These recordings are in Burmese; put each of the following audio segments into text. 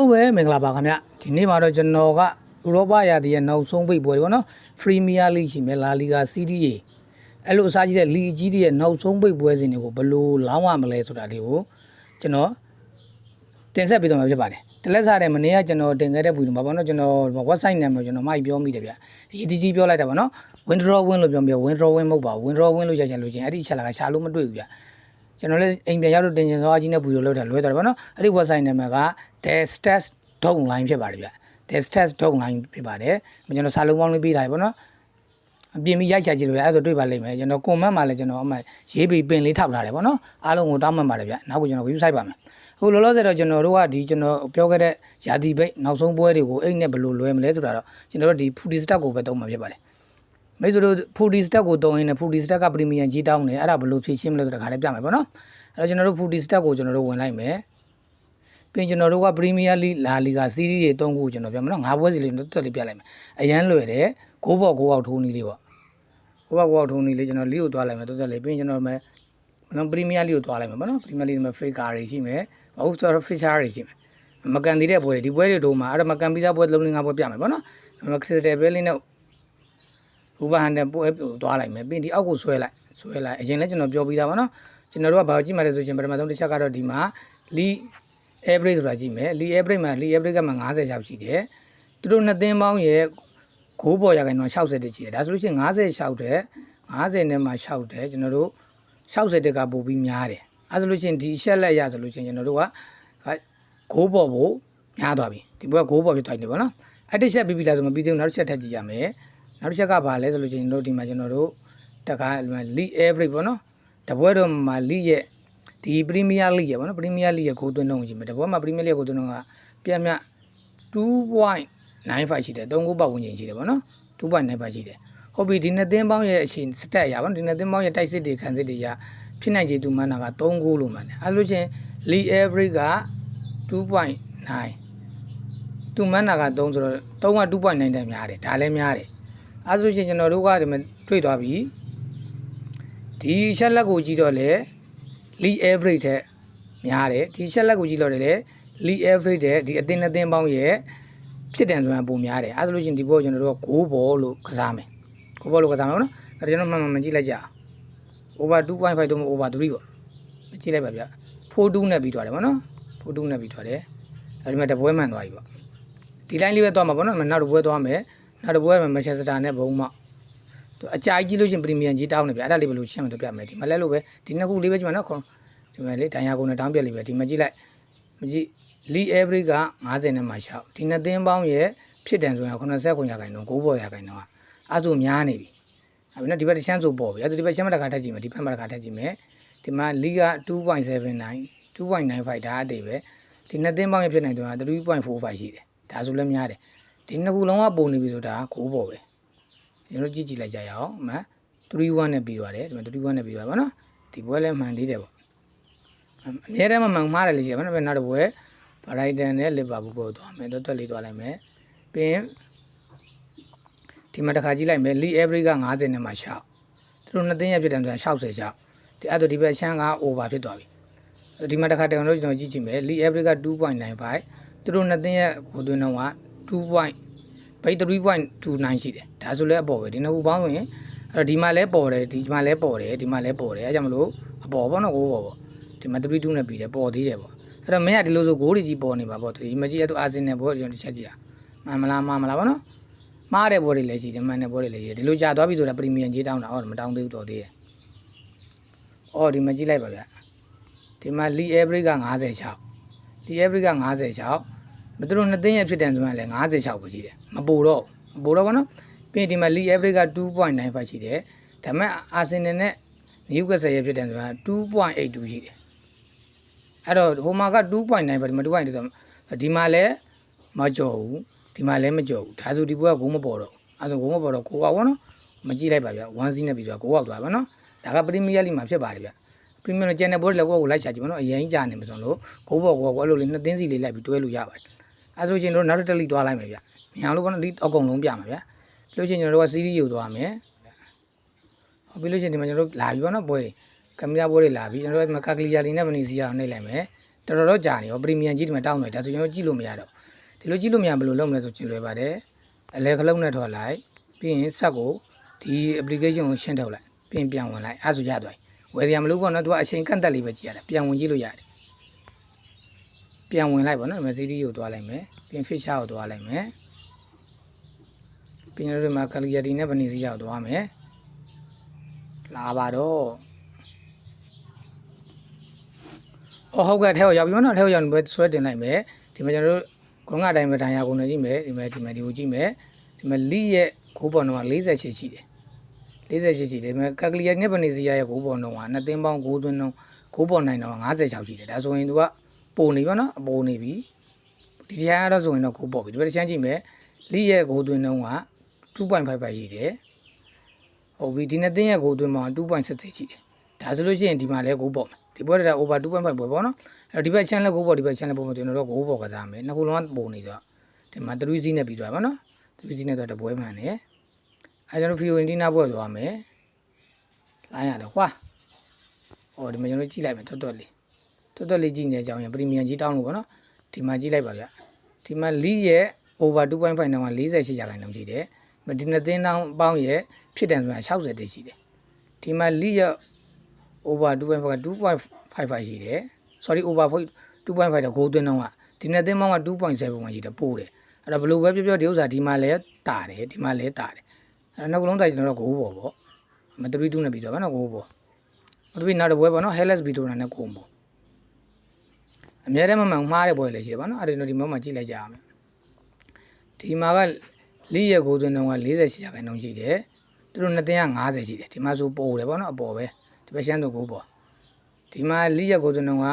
ပဲမင်္ဂလာပါခင်ဗျဒီနေ့မှာတော့ကျွန်တော်ကဥရောပရာသီရဲ့နောက်ဆုံးပိတ်ပွဲတွေပေါ့နော် Premier League ရှိမယ် La Liga Serie A အဲ့လိုအစားကြီးတဲ့ League ကြီးတွေရဲ့နောက်ဆုံးပိတ်ပွဲစဉ်တွေကိုဘယ်လိုလောင်းရမလဲဆိုတာလေးကိုကျွန်တော်တင်ဆက်ပေးတော့မှာဖြစ်ပါတယ်တလက်စားတဲ့မနေ့ကကျွန်တော်တင်ခဲ့တဲ့ဗီဒီယိုမှာပေါ့နော်ကျွန်တော် website နာမည်ကျွန်တော်မှပြောမိတယ်ဗျအရေးကြီးပြောလိုက်တာပေါ့နော် win draw win လို့ပြောပြီး win draw win မဟုတ်ပါဘူး win draw win လို့ရချင်လို့ချင်းအဲ့ဒီချက်လာကရှာလို့မတွေ့ဘူးဗျကျွန်တော်လည်းအိမ်ပြန်ရောက်တော့တင်ချင်သောအကြီးနဲ့ဗီဒီယိုလောက်တာလွဲသွားတယ်ပေါ့နော်အဲ့ဒီ website နာမည်က The Stats Online ဖြစ်ပါတယ်ဗျ The Stats Online ဖြစ်ပါတယ်ကျွန်တော်စာလုံးပေါင်းလေးပေးထားတယ်ပေါ့နော်အပြင်ပြီးရိုက်ချကြည့်လို့ရအဲ့ဒါတွေ့ပါလိမ့်မယ်ကျွန်တော် comment မှာလည်းကျွန်တော်အမှရေးပြီးပင်လေးထောက်ထားတယ်ပေါ့နော်အားလုံးကိုတောင်းပန်ပါတယ်ဗျနောက်ကကျွန်တော် website ပါမယ်အခုလောလောဆယ်တော့ကျွန်တော်တို့ကဒီကျွန်တော်ပြောခဲ့တဲ့ယာတီပိတ်နောက်ဆုံးပွဲတွေကိုအိတ်နဲ့ဘယ်လိုလွဲမလဲဆိုတာတော့ကျွန်တော်တို့ဒီ Foodie Stat ကိုပဲသုံးမှာဖြစ်ပါတယ်မိတ်ဆွေတို့ Foodie Stat ကိုသုံးရင်းနဲ့ Foodie Stat က Premium ကြီးတောင်းတယ်အဲ့ဒါဘယ်လိုဖြည့်ရှင်းမလဲဆိုတာခါလေးပြမယ်ပေါ့နော်အဲ့တော့ကျွန်တော်တို့ Foodie Stat ကိုကျွန်တော်တို့ဝင်လိုက်မယ်ပြင်ကျွန်တော်တို့က Premier League La Liga Serie A 3ခုကိုကျွန်တော်ပြမယ်နော်၅ပွဲစီလေးတက်လေးပြလိုက်မယ်အရန်လွယ်တယ်6ဘော6အောက်ထိုးနည်းလေးပေါ့6ဘော6အောက်ထိုးနည်းလေးကျွန်တော်လေးကိုသွားလိုက်မယ်တက်လေးပြင်ကျွန်တော်မယ်နော် Premier League ကိုသွားလိုက်မယ်ပေါ့နော် Premier League မှာ Faker တွေရှိမယ်ဘာလို့ဆိုတော့ Fisher တွေရှိမယ်မကန်သေးတဲ့ပွဲတွေဒီပွဲတွေတို့မှာအဲ့ဒါမကန်ပြီးသားပွဲလုံးလေး၅ပွဲပြမယ်ပေါ့နော်ကျွန်တော် Crystal Palace နဲ့ဘူဘာဟန်နဲ့ပွဲသွားလိုက်မယ်ပြင်ဒီအောက်ကိုဆွဲလိုက်အရင်လည်းကျွန်တော်ပြောပြီးသားပါနော်ကျွန်တော်တို့ကဘာကြည့်မှလဲဆိုရင်ပထမဆုံးတစ်ချက်ကတော့ဒီမှာ League average ဆိုတာကြည့်မယ် League average မှာ League average ကမှ90ရောက်ရှိတယ်သူတို့နှစ်သင်းပေါင်းရဲ့ဂိုးပေါ်ရခိုင်တော့60တက်ရှိတယ်ဒါဆိုလို့ရှိရင်90တဲ့50နဲ့မှ60တယ်ကျွန်တော်တို့60တက်ကပို့ပြီးများတယ်အဲဆိုလို့ရှိရင်ဒီရှက်လက်ရဆိုလို့ရှိရင်ကျွန်တော်တို့ကဂိုးပေါ်ဖို့များသွားပြီဒီဘက်ကဂိုးပေါ်ဖြစ်သွားတယ်ပေါ့နော်အဲ့တစ်ချက်ပြီးပြီလားဆိုမပြီးသေးဘူးနောက်တစ်ချက်ထပ်ကြည့်ရမယ်နောက်တစ်ချက်ကဘာလဲဆိုလို့ရှိရင်တို့ဒီမှာကျွန်တော်တို့တခါ League average ပေါ့နော်တပွဲတော့မှာ League ရဲ့ဒီ Premier League ရပေါ့နော် Premier League ရဲ့ဂိုးသွင်းနှုန်းရှိမယ်တပွဲမှာ Premier League ဂိုးသွင်းနှုန်းကပြတ်မြတ် 2.95 ရှိတယ်3ဂိုးပတ်ဝန်းကျင်ရှိတယ်ပေါ့နော် 2.95 ရှိတယ်ဟုတ်ပြီဒီနှစ်သင်းပေါင်းရဲ့အချိန်စတက်ရပါတော့ဒီနှစ်သင်းပေါင်းရဲ့တိုက်စစ်တွေခံစစ်တွေရဖြစ်နိုင်ခြေသူမှန်းတာက3ဂိုးလို့မှန်းတယ်အဲလို့ချင်း League average က 2.9 သူမှန်းတာက3ဆိုတော့3က 2.9 တန်းများတယ်ဒါလည်းများတယ်အဲဆိုချင်းကျွန်တော်တို့ကဒီမှာတွေ့သွားပြီဒီချက်လက်ကိုကြည့်တော့လေ League average တဲ့များတယ်ဒီချက်လက်ကိုကြည့်လို့လေ League average တဲ့ဒီအသင်းနှစ်သင်းပေါင်းရဲ့ဖြစ်တယ်ဆိုတာပုံများတယ်အဲဆိုလို့ချင်းဒီဘောကျွန်တော်တို့ကဂိုးဘောလို့ကစားမယ်ဂိုးဘောလို့ကစားမယ်နော်အဲကျွန်တော်မှမကြည့်လိုက်ကြ over 2.5 တော့ over 3ပေါ့မကြည့်လိုက်ပါဗျ4-2နဲ့ပြီးသွားတယ်ပေါ့နော်4-2နဲ့ပြီးသွားတယ်အဲဒီမှာတပွဲမှန်သွားပြီပေါ့ဒီ line လေးပဲသွားမှာပေါ့နော်နောက်တစ်ပွဲသွားမယ်နောက်တစ်ပွဲမှာ Manchester နဲ့ဘုံမောက်သူအကြိုက်ကြည့်လို့ချင်း Premium ကြီးတောင်းနေဗျအဲ့ဒါလေးဘယ်လိုရှင်းမလို့ပြမယ်ဒီမှာလဲလို့ပဲဒီနှစ်ခုလေးပဲကြည့်မှာနော်ဒီမှာလေတန်ရာကုန်နဲ့တောင်းပြလေးပဲဒီမှာကြည့်လိုက်မကြည့် League average က90နဲ့မှရှောက်ဒီနှစ်သင်းပေါင်းရဲ့ဖြစ်တယ်ဆိုရင်89ရာခိုင်နှုန်း9ပေါ်ရာခိုင်နှုန်းအဲဆိုများနေပြီအဲ့နော်ဒီဘက်တစ်ချမ်းဆိုပေါ်ပြီအဲ့ဒီဘက်ချမ်းမတစ်ခါထပ်ကြည့်မယ်ဒီဘက်မှာတစ်ခါထပ်ကြည့်မယ်ဒီမှာ League က 2.79 2.95 ဒါအသေးပဲဒီနှစ်သင်းပေါင်းရဲ့ဖြစ်နိုင်တယ်က 3.45 ရှိတယ်ဒါဆိုလည်းများတယ်ဒီနှစ်ခုလုံးကပုံနေပြီဆိုတာ9ပေါ်ပဲကျွန်တော်ကြည့်လိုက်ကြရအောင်မှ3-1နဲ့ပြီးသွားတယ်ဒီမှာ3-1နဲ့ပြီးသွားပါနော်ဒီပွဲလည်းမှန်သေးတယ်ပေါ့အများတမ်းမှမှန်မှားတယ်လေရှိတယ်ဗျနောက်တစ်ပွဲ Brighton နဲ့ Liverpool ပေါ်သွားမယ်တော့တက်လေးသွားလိုက်မယ်ပြီးရင်ဒီမှာတစ်ခါကြည့်လိုက်မယ် League average က90နဲ့မှရှောက်သူတို့နှစ်သင်းရဖြစ်တယ်ဆိုတာ60ရှောက်ဒီအဲ့တော့ဒီဘက်ချမ်းက over ဖြစ်သွားပြီဒီမှာတစ်ခါကျွန်တော်ကြည့်မယ် League average က 2.95 သူတို့နှစ်သင်းရကိုသွင်းတော့က 3.29 ရှိတယ်ဒါဆိုလဲအပေါ်ပဲဒီနှစ်ခုပေါင်းရင်အဲ့တော့ဒီမှာလဲပေါ်တယ်ဒီမှာလဲပေါ်တယ်ဒီမှာလဲပေါ်တယ်အဲကြောင့်မလို့အပေါ်ပေါ့နော်ကိုပေါ်ပေါ့ဒီမှာ3-2နဲ့ပြီးတယ်ပေါ်သေးတယ်ပေါ့အဲ့တော့မင်းကဒီလိုဆိုဂိုးတွေကြီးပေါ်နေပါပေါ့ဒီမကြီးအဲ့တော့အာဆင်နယ်ဘောကျွန်တော်တစ်ချက်ကြည့်မှန်မလားပေါ့နော်မှားတဲ့ဘောတွေလည်းရှိတယ်မှန်တဲ့ဘောတွေလည်းရှိတယ်ဒီလိုကြာသွားပြီဆိုတာ Premium ကြီးတောင်းတာဟောမတောင်းသေးဘူးတော်သေးတယ်အော်ဒီမှာကြည့်လိုက်ပါဗျဒီမှာ League average က56 League average က56မတို့နှစ်သင်းရဖြစ်တယ်ဆိုရင်လည်း56ပဲရှိတယ်မပိုတော့ဘောနော်ပြီးဒီမှာ League average က 2.95 ရှိတယ်ဒါပေမဲ့အာဆင်နယ်နဲ့ Newcastle ရဖြစ်တယ်ဆိုတာ 2.82 ရှိတယ်အဲ့တော့ဟိုမှာက 2.9 ပဲဒီမှာ 2.2 ဆိုဒီမှာလည်းမကြော်ဘူးဒီမှာလည်းမကြော်ဘူးဒါဆိုဒီပွဲကဂိုးမပေါ်တော့အဲ့ဒါဂိုးမပေါ်တော့ကိုအောင်နော်မကြည့်လိုက်ပါဗျ1 စီးနဲ့ပြီးတော့ကိုအောင်သွားပါနော်ဒါက Premier League မှာဖြစ်ပါတယ်ဗျ Premier League ကျန်တဲ့ပွဲတွေလည်းကိုလိုက်ချကြည့်ပါနော်အရင်ကြာနေမှာဆိုလို့ဂိုးပေါ်ကိုအဲ့လိုလေးနှစ်သင်းစီလေးလိုက်ပြီးတွဲလို့ရပါတယ်အဲ့ဆိုချင်းတို့နောက်တစ်လိသွားလိုက်မယ်ဗျမြအောင်လို့ပေါ့နော်ဒီအကုန်လုံးပြမှာဗျပြီးလို့ချင်းကျွန်တော်တို့ကစီးရီးယူသွားမယ်ဟုတ်ပြီးလို့ချင်းဒီမှာကျွန်တော်တို့လာပြီပေါ့နော်ပွဲတွေကင်မရာပွဲတွေလာပြီကျွန်တော်တို့ကကလီယာလီနဲ့ဗနီစီယာကိုနှိပ်လိုက်မယ် တော်တော်ကြာနေရောပရီမီယံကြီးဒီမှာတောင်းတယ်ဒါဆိုကျွန်တော်ကြည့်လို့မရတော့ဒီလိုကြည့်လို့မရဘယ်လိုလုပ်မလဲဆိုကျင်လွယ်ပါတယ်အလဲခလုံးနဲ့ထွက်လိုက်ပြီးရင်ဆက်ကိုဒီ application ကိုရှင်းထုတ်လိုက်ပြင်ပြန်ဝင်လိုက်အဲ့ဆိုရသွားပြီဝယ်ရမလို့ပေါ့နော်သူကအချိန်ကန့်တက်လေးပဲကြည့်ရတယ်ပြန်ဝင်ကြည့်လို့ရတယ်ပြန်ဝင်လိုက်ပေါ့နော်ဒီမှာ CD ကိုသွားလိုက်မယ်ပြင် feature ကိုသွားလိုက်မယ်ပြင်တို့ဒီမှာ clarity နဲ့ vanity ကိုသွားမယ်လာပါတော့ဟုတ်ကဲ့ထဲကိုရောက်ပြီနော်ထဲကိုရောက်နေပဲဆွဲတင်လိုက်မယ်ဒီမှာကျွန်တော်တို့ခုနကအတိုင်းပဲတိုင်ရကုန်နေကြည့်မယ်ဒီမှာဒီကိုကြည့်မယ်ဒီမှာလီရဲ့ခိုးပေါ်တော့48ရှိတယ်48ရှိတယ်ဒီမှာ calculator နဲ့ vanity ရဲ့ခိုးပေါ်တော့2သိန်းပေါင်း9သွင်းတော့ခိုးပေါ်နိုင်တော့56ရှိတယ်ဒါဆိုရင်သူကပုံနေပါနော်အပေါ်နေပြီဒီချမ်းကတော့ဆိုရင်တော့ခိုးပေါ်ပြီဒီဘက်ချမ်းကြည့်မယ်လီရဲ့ခိုးသွင်းတော့2.55ရှိတယ်ဟုတ်ပြီဒီ2သိန်းရဲ့ခိုးသွင်းမှာ2.73ရှိတယ်ဒါဆိုလို့ရှိရင်ဒီမှာလည်းခိုးပေါ်မယ်ဒီဘက်ကတော့ over 2.5ပွဲပေါ့နော်အဲ့ဒီဘက် channel ကိုပေါ်ဒီဘက် channel ပေါ်မှာကျွန်တော်တို့ကိုပေါ်ကစားမယ်နှစ်ခုလုံးကပုံနေတော့ဒီမှာ3 စီးနဲ့ပြီးသွားပါနော်3 စီးနဲ့တော့တပွဲမှန်တယ်အဲ့ကျွန်တော် Fiorentina ပွဲသွားမယ်လိုင်းရတယ်ကွာဟောဒီမှာကျွန်တော်ကြည့်လိုက်မယ်တော်တော်လေးကြည့်နေကြအောင်ရပရီမီယံကြီးတောင်းလို့ပေါ့နော်ဒီမှာကြည့်လိုက်ပါဗျဒီမှာလီရဲ့ over 2.5နှောင်းက48ရာခိုင်နှုန်းရှိတယ်ဒီနှစ်သိန်းတောင်းပေါင်းရဲ့ဖြစ်တယ်ဆိုတာ60တိရှိတယ်ဒီမှာလီရဲ့ over 2.5 2.55ရှိတယ် sorry over 2.5တော့ goal သွင်းတော့ကဒီနှစ်သိန်းပေါင်းက 2.7 ရှိတယ်ပို့တယ်အဲ့တော့ဘလို့ပဲပြောဒီဥစ္စာဒီမှာလဲတာတယ်ဒီမှာလဲတာတယ်အဲ့တော့နောက်ကလုံးတိုက်ကျွန်တော်တို့ goal ပေါ့မ3-2နဲ့ပြီးတော့ဗောနော် goal ပေါ့မ3နောက်တစ်ပွဲပေါ့နော် Hellas Verona နဲ့ goal ပေါ့အများတမ်းမှမှားတဲ့ပွဲလည်းရှိတယ်ဗောနော်အဲ့ဒါဒီမှာကြည့်လိုက်ကြအောင်ဒီမှာကလီရဲ့ goal သွင်းတော့က48ရာခိုင်နှုန်းရှိတယ်သူတို့နှစ်သိန်းက50ရှိတယ်ဒီမှာဆိုပို့တယ်ဗောနော်အပေါ်ပဲဒီဘက်ရှမ်းတို့ goal ပေါ့ဒီမှာလီရဲ့ goal သွင်းတော့က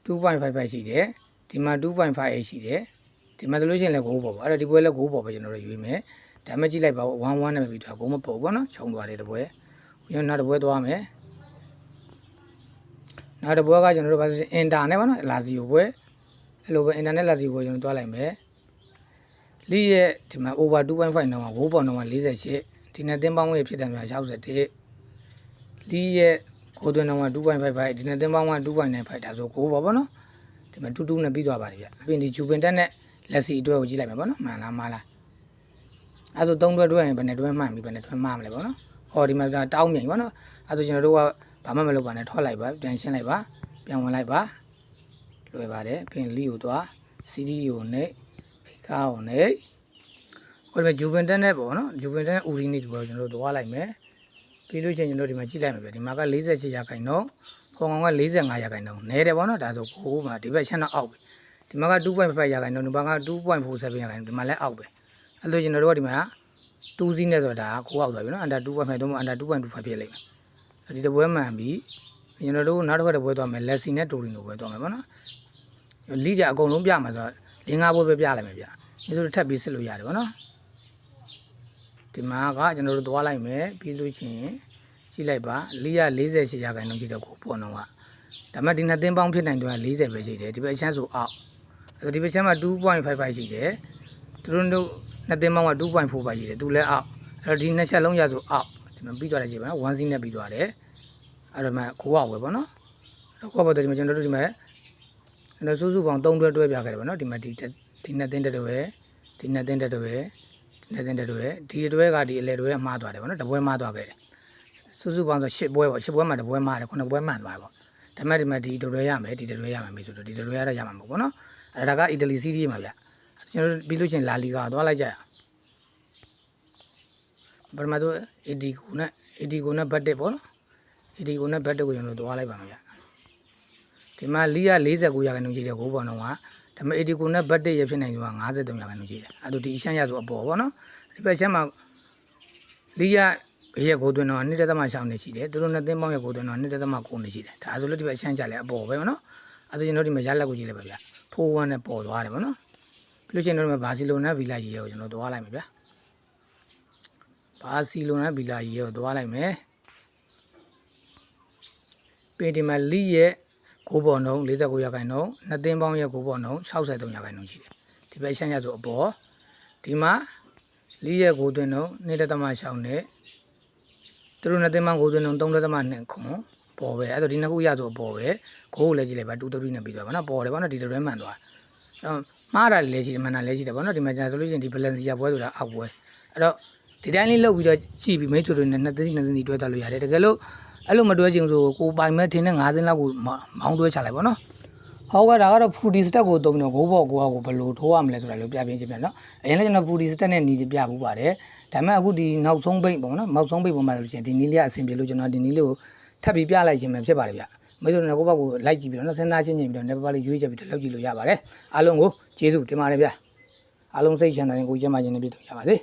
2.55ရှိတယ်ဒီမှာ2.58ရှိတယ်ဒီမှာဆိုလို့ရှိရင်လည်း goal ပေါ့အဲ့တော့ဒီပွဲလည်း goal ပေါ့ပဲကျွန်တော်တို့ရွေးမယ်ဒါမှကြည့်လိုက်ပါ1-1နဲ့ပြီးတော့ goal မပေါ့ဘောနော်ခြုံသွားတယ်တပွဲကျွန်တော်နောက်တပွဲသွားမယ်နောက်တပွဲကကျွန်တော်တို့ဘာလို့အင်တာနဲ့ဗောနော်လာစီယိုပွဲအဲ့လိုပဲအင်တာနဲ့လာစီယိုပွဲကျွန်တော်သွားလိုက်မယ်လီရဲ့ဒီမှာ over 2.5နှောင်းက goal ပေါ့နှောင်းက48ဒီနဲ့သင်းပေါင်းရဲ့ဖြစ်တယ်များ61လီရဲ့ကိုသွင်းတော့က2.55ဒီနဲ့သင်းပေါင်းက2.95ဒါဆိုကိုပေါ့ဗောနော်ဒီမှာ2-2နဲ့ပြီးသွားပါတယ်ဗျပြီးရင်ဒီဂျူပင်တက်နဲ့လက်စီအတွဲကိုကြည့်လိုက်မယ်ဗောနော်မှန်လားမှားလားအဲဆို3တွဲရင်ဘယ်နဲ့တွဲမှန်ပြီဘယ်နဲ့တွဲမှားမလဲဗောနော်ဟောဒီမှာတောင်းမြိုင်ဗောနော်အဲဆိုကျွန်တော်တို့ကဘာမှမလုပ်ပါနဲ့ထွက်လိုက်ပါပြန်ရှင်းလိုက်ပါပြန်ဝင်လိုက်ပါလွယ်ပါတယ်ပြီးရင်လီကိုသွား CD ကိုနဲ့ဖီကာကိုနဲ့ဟိုဒီမှာဂျူပင်တက်နဲ့ဗောနော်ဂျူပင်တက်နဲ့ဦးရီနေကျွန်တော်တို့သွားလိုက်မယ်ပြီးလို့ရှိရင်ကျွန်တော်ဒီမှာကြည့်လိုက်မယ်ဗျဒီမှာက48ရာခိုင်နှုန်းဖောင်ကောင်က45ရာခိုင်နှုန်းနဲတယ်ဗောနော်ဒါဆိုကိုမှာဒီဘက်ချက်တော့အောက်ပဲဒီမှာက 2.5 ရာခိုင်နှုန်းဒီမှာက 2.47 ရာခိုင်နှုန်းဒီမှာလည်းအောက်ပဲအဲ့လိုကျွန်တော်တို့ကဒီမှာ2စီးနဲ့ဆိုတာကိုအောက်သွားပြီနော် under 2.5 တော့ under 2.25 ဖြစ်လိမ့်မယ်ဒီတပွဲမှန်ပြီကျွန်တော်တို့နောက်တစ်ခါတပွဲသွားမယ်လက်စီနဲ့တိုရီနိုပွဲသွားမယ်ဗောနော်လီကြအကုန်လုံးပြမှာဆိုတော့5ပွဲပဲပြလိုက်မယ်ဗျဒီလိုထပ်ပြီးစစ်လို့ရတယ်ဗောနော်ဒီမှာကကျွန်တော်တို့သွားလိုက်မယ်ပြီးလို့ရှိရင်ကြည့်လိုက်ပါလီရ48ရာခိုင်နှုန်းရှိတော့ကိုပေါ်တော့ကဒါမှဒီနှစ်သိန်းပေါင်းဖြစ်နိုင်တော့40ပဲရှိတယ်ဒီဘက်အချမ်းဆိုအောက်အဲ့ဒီဘက်ချမ်းမှာ 2.55 ရှိတယ်သူတို့နှစ်သိန်းပေါင်းက 2.45 ရှိတယ်သူလည်းအောက်အဲ့တော့ဒီနှစ်ချက်လုံးရဆိုအောက်ဒီမှာပြီးသွားတယ်ကြည့်ပါနော်1စီးနဲ့ပြီးသွားတယ်အဲ့ဒါမှကိုအောက်ပဲပေါ့နော်အဲ့တော့ကိုပေါ့ဒီမှာကျွန်တော်တို့ဒီမှာကျွန်တော်စုစုပေါင်း3တွဲတွဲပြခဲ့တယ်ပေါ့နော်ဒီမှာဒီနှစ်သိန်းတက်တွဲဒီနှစ်သိန်းတက်တွဲနဲ့တင်တဲ့တွဲဒီတွဲကဒီအလဲတွဲမှားသွားတယ်ဗောနော်တပွဲမှားသွားခဲ့တယ်စုစုပေါင်းဆို10ပွဲပေါ့10ပွဲမှာတပွဲမှားတယ်9ပွဲမှားသွားတယ်ဗောဒါမှဒီမှာဒီတွဲရမယ်ဒီတွဲရမယ်မေးဆိုတော့ဒီတွဲရတော့ရမှာမဟုတ်ဗောနော်အဲ့ဒါကအီတလီစီးရီးမှာဗျကျွန်တော်တို့ပြီးလို့ချင်းလာလီဂါသွားလိုက်ကြရပထမတော့အေဒီကိုနဲ့ဘတ်တက်ဗောနော်အေဒီကိုနဲ့ဘတ်တက်ကိုကျွန်တော်တို့သွားလိုက်ပါမယ်ဗျဒီမှာလီရ49ရာခိုင်နှုန်းရှိတဲ့ကိုပေါ့နော်ကဒါပေမဲ့80ကိုနဲ့ဘတ်တက်ရဖြစ်နိုင်သူက53ရာခိုင်နှုန်းရှိတယ်အဲ့ဒါဒီအရှမ်းရဆိုအပေါ်ဗောနော်ဒီဘက်ရှမ်းမှာလီရရဲ့ကိုသွင်းတော့2.6နဲ့ရှိတယ်သူတို့နဲ့သင်းပေါင်းရဲ့ကိုသွင်းတော့2.9နဲ့ရှိတယ်ဒါဆိုလို့ဒီဘက်ရှမ်းကြလဲအပေါ်ပဲဗောနော်အဲ့ဒါကျွန်တော်ဒီမှာရလက်ကိုကြည့်လိုက်ပါဗျ4-1နဲ့ပေါ်သွားတယ်ဗောနော်ပြီးလို့ရှိရင်တော့ဘာစီလိုနာဗီလာကြီးရဲ့ကိုကျွန်တော်သွားလိုက်မယ်ဗျဘာစီလိုနာဗီလာကြီးရဲ့ကိုသွားလိုက်မယ်ပြီးဒီမှာလီရဲ့ကိုပေါ်နှုန်း49ရာခိုင်နှုန်းနှစ်သိန်းပေါင်းရဲ့ကိုပေါ်နှုန်း63ရာခိုင်နှုန်းရှိတယ်ဒီဘက်ရှမ်းရဆိုအပေါ်ဒီမှာလီရဲ့ကိုသွင်းနှုန်း2.6နဲ့သူတို့နှစ်သိန်းပေါင်းကိုသွင်းနှုန်း3.2ခွန် ပေါ်ပဲအဲ့တော့ဒီနှစ်ခုရဆိုပေါ်ပဲကိုကိုလည်းကြည့်လိုက်ပါ2-3နဲ့ပြီးသွားပါနော်ပေါ်တယ်ပေါ့နော်ဒီတရွဲမှန်သွားမှားတာလည်းရှိတယ်မှန်တာလည်းရှိတယ်ပေါ့နော်ဒီမှာကျဆိုလို့ရှိရင်ဒီ Valencia ပွဲဆိုတာအောက်ပွဲအဲ့တော့ဒီတိုင်းလေးလောက်ပြီးတော့ရှိပြီးမိတ်ဆွေတွေနဲ့2သိန်းတွဲသွားလို့ရတယ်တကယ်လို့အဲ့လိုမတွဲချင်ဆိုကိုပိုင်မဲ့ထင်းနဲ့5သိန်းလောက်ကိုမောင်းတွဲချလိုက်ပေါ့နော်ဟုတ်ကဲ့ဒါကတော့ဖူဒီစတက်ကိုတုံးတော့ဂိုးဘော်ကိုဘယ်လိုထိုးရမလဲဆိုတာလို့ပြပြချင်းပြန်နော်အရင်ကကျွန်တော်ဖူဒီစတက်နဲ့ညီပြဘူးပါတယ်ဒါပေမဲ့အခုဒီနောက်ဆုံးပိတ်ပေါ့နော်နောက်ဆုံးပိတ်ပုံမှာလို့ရှိရင်ဒီနီးလေးအဆင်ပြေလို့ကျွန်တော်ဒီနီးလေးကိုထပ်ပြီးပြလိုက်ခြင်းပဲဖြစ်ပါတယ်ဗျမိတ်ဆွေတို့ကိုဘောက်ကိုလိုက်ကြည့်ပြီးတော့နော်စဉ်းစားချင်းချင်းပြီးတော့နေပါလေးရွေးချက်ပြီးတော့လောက်ကြည့်လို့ရပါတယ်အားလုံးကိုကျေးဇူးတင်ပါတယ်ဗျအားလုံးစိတ်ချမ်းသာရင်ကိုကျမ်းမာခြင်းနဲ့ပြည့်စုံကြပါစေ